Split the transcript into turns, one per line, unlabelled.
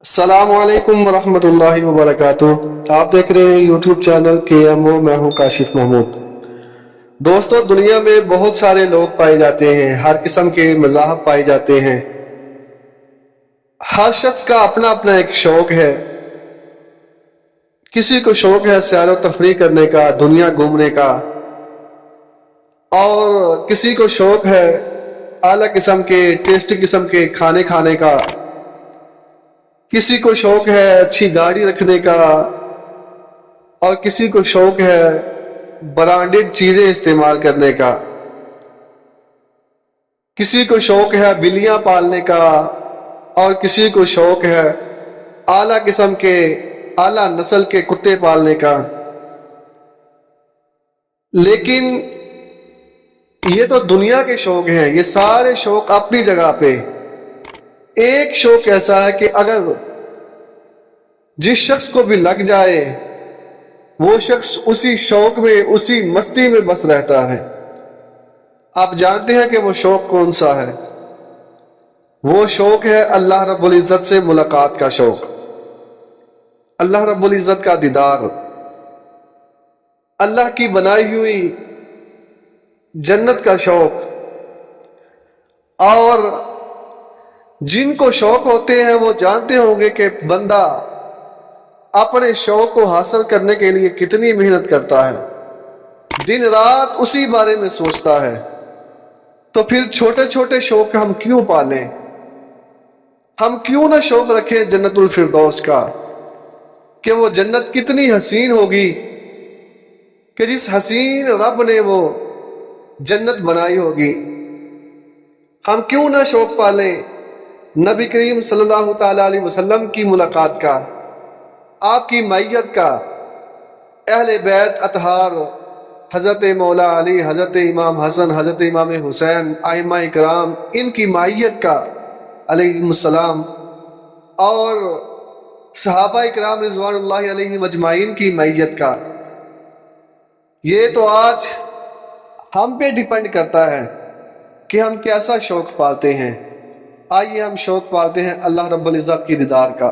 السلام علیکم ورحمۃ اللہ وبرکاتہ۔ آپ دیکھ رہے ہیں یوٹیوب چینل KMO، میں ہوں کاشف محمود۔ دوستو، دنیا میں بہت سارے لوگ پائے جاتے ہیں، ہر قسم کے مذاہب پائے جاتے ہیں۔ ہر شخص کا اپنا اپنا ایک شوق ہے۔ کسی کو شوق ہے سیر و تفریح کرنے کا، دنیا گھومنے کا، اور کسی کو شوق ہے اعلیٰ قسم کے ٹیسٹی قسم کے کھانے کھانے کا، کسی کو شوق ہے اچھی گاڑی رکھنے کا، اور کسی کو شوق ہے برانڈڈ چیزیں استعمال کرنے کا، کسی کو شوق ہے بلیاں پالنے کا، اور کسی کو شوق ہے اعلیٰ قسم کے اعلیٰ نسل کے کتے پالنے کا۔ لیکن یہ تو دنیا کے شوق ہیں، یہ سارے شوق اپنی جگہ پہ۔ ایک شوق ایسا ہے کہ اگر جس شخص کو بھی لگ جائے وہ شخص اسی شوق میں، اسی مستی میں بس رہتا ہے۔ آپ جانتے ہیں کہ وہ شوق کون سا ہے؟ وہ شوق ہے اللہ رب العزت سے ملاقات کا شوق، اللہ رب العزت کا دیدار، اللہ کی بنائی ہوئی جنت کا شوق۔ اور جن کو شوق ہوتے ہیں وہ جانتے ہوں گے کہ بندہ اپنے شوق کو حاصل کرنے کے لیے کتنی محنت کرتا ہے، دن رات اسی بارے میں سوچتا ہے۔ تو پھر چھوٹے چھوٹے شوق ہم کیوں پالیں؟ ہم کیوں نہ شوق رکھیں جنت الفردوس کا، کہ وہ جنت کتنی حسین ہوگی، کہ جس حسین رب نے وہ جنت بنائی ہوگی۔ ہم کیوں نہ شوق پالیں نبی کریم صلی اللہ تعالی علیہ وسلم کی ملاقات کا، آپ کی معیت کا، اہل بیت اطہار، حضرت مولا علی، حضرت امام حسن، حضرت امام حسین، ائمہ کرام، ان کی معیت کا علیہم السلام، اور صحابہ کرام رضوان اللہ علیہم اجمعین کی معیت کا۔ یہ تو آج ہم پہ ڈیپینڈ کرتا ہے کہ ہم کیسا شوق پالتے ہیں۔ آئیے ہم شوق پالتے ہیں اللہ رب العزت کی دیدار کا۔